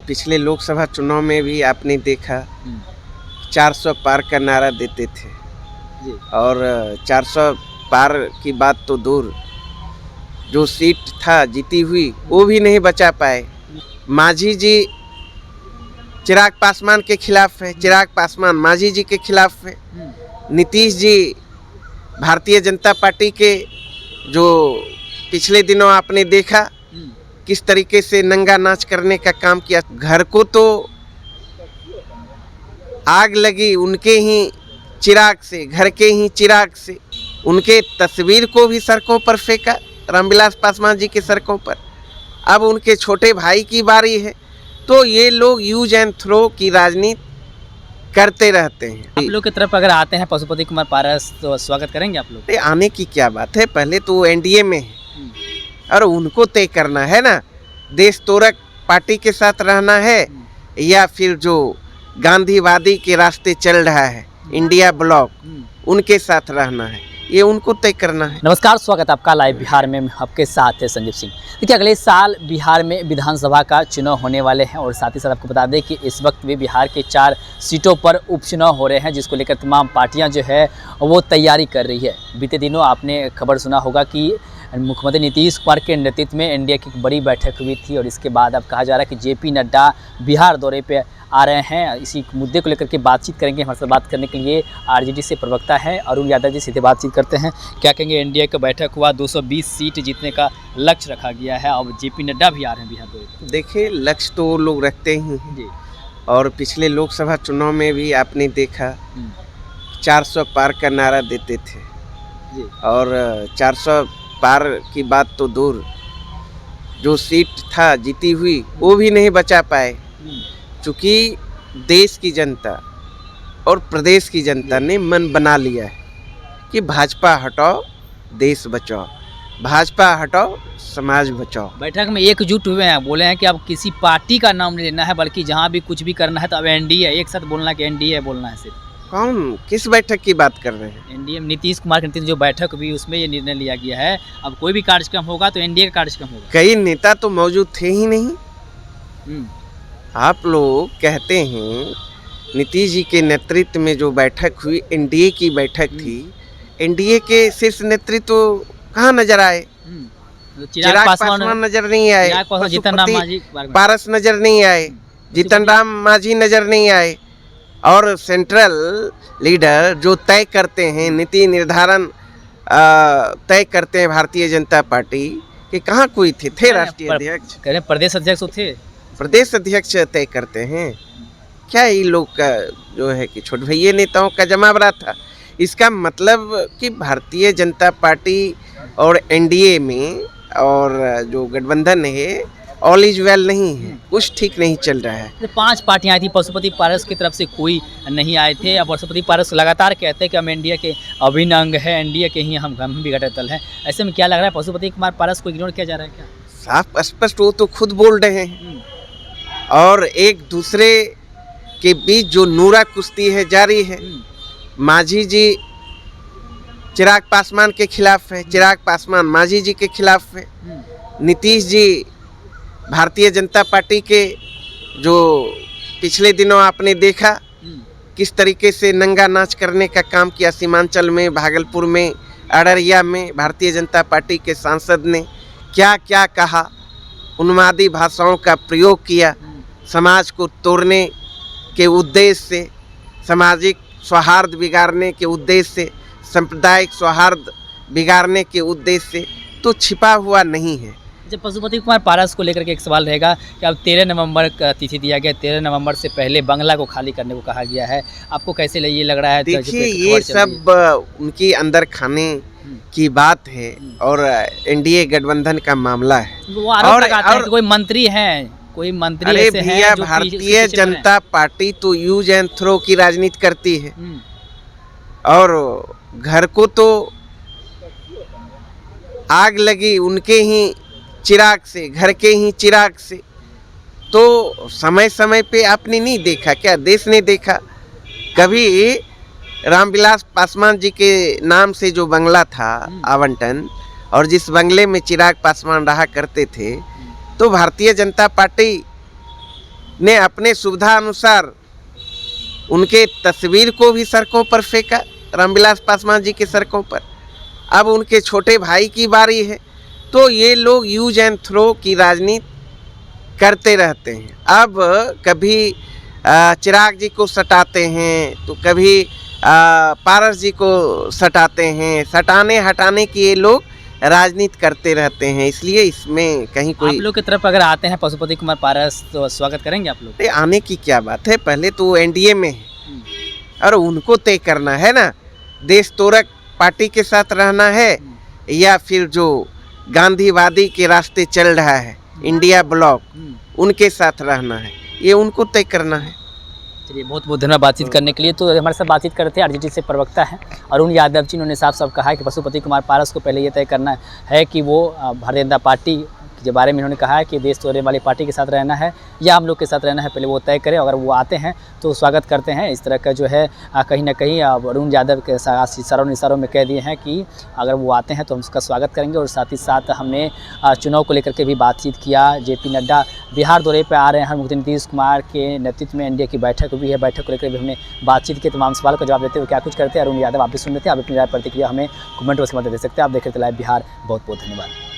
पिछले लोकसभा चुनाव में भी आपने देखा 400 पार का नारा देते थे जी। और 400 पार की बात तो दूर, जो सीट था जीती हुई वो भी नहीं बचा पाए। मांझी जी चिराग पासवान के खिलाफ है, चिराग पासवान मांझी जी के खिलाफ है। नीतीश जी भारतीय जनता पार्टी के, जो पिछले दिनों आपने देखा किस तरीके से नंगा नाच करने का काम किया। घर को तो आग लगी उनके ही चिराग से, घर के ही चिराग से। उनके तस्वीर को भी सड़कों पर फेंका, रामविलास पासवान जी के सड़कों पर। अब उनके छोटे भाई की बारी है। तो ये लोग यूज एंड थ्रो की राजनीति करते रहते हैं। आप लोग की तरफ अगर आते हैं पशुपति कुमार पारस तो स्वागत करेंगे आप लोग? आने की क्या बात है, पहले तो वो एनडीए में है और उनको तय करना है ना, देश तोड़क पार्टी के साथ रहना है या फिर जो गांधीवादी के रास्ते चल रहा है इंडिया ब्लॉक, उनके साथ रहना है, ये उनको तय करना है। नमस्कार, स्वागत आपका लाइव बिहार में। आपके साथ है संजीव सिंह। देखिए, अगले साल बिहार में विधानसभा का चुनाव होने वाले हैं और साथ ही साथ आपको बता दें कि इस वक्त भी बिहार के 4 सीटों पर उपचुनाव हो रहे हैं, जिसको लेकर तमाम पार्टियां जो है वो तैयारी कर रही है। बीते दिनों आपने खबर सुना होगा कि मुख्यमंत्री नीतीश कुमार के नेतृत्व में एनडीए की एक बड़ी बैठक हुई थी और इसके बाद अब कहा जा रहा है कि जेपी नड्डा बिहार दौरे पे आ रहे हैं। इसी मुद्दे को लेकर के बातचीत करेंगे। हमारे साथ बात करने के लिए आरजेडी से प्रवक्ता है अरुण यादव जी, सीधे बातचीत करते हैं। क्या कहेंगे? एनडीए का बैठक हुआ, 220 सीट जीतने का लक्ष्य रखा गया है, अब जेपी नड्डा भी आ रहे हैं बिहार दौरे पे। देखिए, लक्ष्य तो वो लोग रखते ही हैं जी। और पिछले लोकसभा चुनाव में भी आपने देखा 400 पार का नारा देते थे जी। और 400 पार की बात तो दूर, जो सीट था जीती हुई वो भी नहीं बचा पाए। चूँकि देश की जनता और प्रदेश की जनता ने मन बना लिया है कि भाजपा हटाओ देश बचाओ, भाजपा हटाओ समाज बचाओ। बैठक में एकजुट हुए हैं, बोले हैं कि अब किसी पार्टी का नाम नहीं लेना है, बल्कि जहां भी कुछ भी करना है तो अब एनडीए, एक साथ बोलना है कि एनडीए बोलना है सिर्फ। कौन, किस बैठक की बात कर रहे हैं? एनडीए नीतीश कुमार के नेतृत्व जो बैठक हुई उसमें ये निर्णय लिया गया है, अब कोई भी कार्यक्रम होगा तो एनडीए का कार्यक्रम होगा। कई नेता तो मौजूद थे ही नहीं। आप लोग कहते हैं नीतीश जी के नेतृत्व में जो बैठक हुई एनडीए की बैठक थी, एनडीए के शीर्ष नेतृत्व कहाँ नजर आए? चिराग पासवान नजर नहीं आए, पशुपति पारस नजर नहीं आए, जीतन राम मांझी नजर नहीं आए। और सेंट्रल लीडर जो तय करते हैं, नीति निर्धारण तय करते हैं भारतीय जनता पार्टी के, कहाँ कोई थे राष्ट्रीय अध्यक्ष, प्रदेश अध्यक्ष थे, प्रदेश अध्यक्ष तय करते हैं। क्या ये लोग का जो है कि छोटे भैया नेताओं का जमावड़ा था? इसका मतलब कि भारतीय जनता पार्टी और एनडीए में और जो गठबंधन है ऑल इज वेल नहीं है, कुछ ठीक नहीं चल रहा है। 5 पार्टियां आई थी, पशुपति पारस की तरफ से कोई नहीं आए थे। अब पशुपति पारस लगातार कहते हैं कि हम एनडीए के अभिन्न अंग है, एनडीए के ही हम भी घटक दल हैं। ऐसे में क्या लग रहा है, पशुपति कुमार पारस को इग्नोर किया जा रहा है क्या? साफ स्पष्ट वो तो खुद बोल रहे हैं और एक दूसरे के बीच जो नूरा कुश्ती है जारी है। मांझी जी चिराग पासवान के खिलाफ है, चिराग पासवान मांझी जी के खिलाफ है। नीतीश जी भारतीय जनता पार्टी के, जो पिछले दिनों आपने देखा किस तरीके से नंगा नाच करने का काम किया। सीमांचल में, भागलपुर में, अररिया में भारतीय जनता पार्टी के सांसद ने क्या क्या कहा, उन्मादी भाषाओं का प्रयोग किया, समाज को तोड़ने के उद्देश्य से, सामाजिक सौहार्द बिगाड़ने के उद्देश्य से, सांप्रदायिक सौहार्द बिगाड़ने के उद्देश्य से, तो छिपा हुआ नहीं है। जब पशुपति कुमार पारस को लेकर के एक सवाल रहेगा कि अब 13 नवंबर का तिथि दिया गया, 13 नवंबर से पहले बंगला को खाली करने को कहा गया है, आपको कैसे ये लग रहा है? देखिए, ये सब उनकी अंदर खाने की बात है और एनडीए गठबंधन का मामला है। वो आरोप लगाते हैं कि कोई मंत्री हैं, कोई मंत्री ऐसे हैं जो भारतीय जनता पार्टी तो यूज एंड थ्रो की राजनीति करती है और घर को तो आग लगी उनके ही चिराग से, घर के ही चिराग से। तो समय समय पे आपने नहीं देखा क्या, देश ने देखा कभी रामविलास पासवान जी के नाम से जो बंगला था आवंटन, और जिस बंगले में चिराग पासवान रहा करते थे, तो भारतीय जनता पार्टी ने अपने सुविधा अनुसार उनके तस्वीर को भी सड़कों पर फेंका, रामविलास पासवान जी के सड़कों पर। अब उनके छोटे भाई की बारी है। तो ये लोग यूज एंड थ्रो की राजनीति करते रहते हैं। अब कभी चिराग जी को सटाते हैं तो कभी पारस जी को सटाते हैं। सटाने हटाने की ये लोग राजनीति करते रहते हैं, इसलिए इसमें कहीं आप कोई लोग की तरफ अगर आते हैं पशुपति कुमार पारस तो स्वागत करेंगे आप लोग? अरे आने की क्या बात है, पहले तो एनडीए में है और उनको तय करना है ना, देश तोड़क पार्टी के साथ रहना है या फिर जो गांधीवादी के रास्ते चल रहा है इंडिया ब्लॉक, उनके साथ रहना है, ये उनको तय करना है। चलिए बहुत बहुत धन्यवाद बातचीत करने के लिए। तो हमारे साथ बातचीत करते हैं आरजेडी से प्रवक्ता है अरुण यादव जी। उन्होंने साफ साफ कहा है कि पशुपति कुमार पारस को पहले ये तय करना है कि वो भारतीय जनता पार्टी के बारे में उन्होंने कहा है कि देश तोड़ने वाली पार्टी के साथ रहना है या हम लोग के साथ रहना है, पहले वो तय करें। अगर वो आते हैं तो स्वागत करते हैं। इस तरह का जो है कहीं ना कहीं अरुण यादव के इशारों में कह दिए हैं कि अगर वो आते हैं तो हम उसका स्वागत करेंगे। और साथ ही साथ हमने चुनाव को लेकर के भी बातचीत किया। जेपी नड्डा बिहार दौरे पर आ रहे हैं, मुख्यमंत्री नीतीश कुमार के नेतृत्व में एनडीए की बैठक भी है। बैठक को लेकर भी हमने बातचीत की, तमाम सवालों का जवाब देते हुए क्या कुछ करते हैं अरुण यादव आप भी सुन लेते हैं। आप अपनी राय प्रतिक्रिया हमें कमेंट बॉक्स में दे सकते हैं। आप देख रहे थे लाइव बिहार। बहुत बहुत धन्यवाद।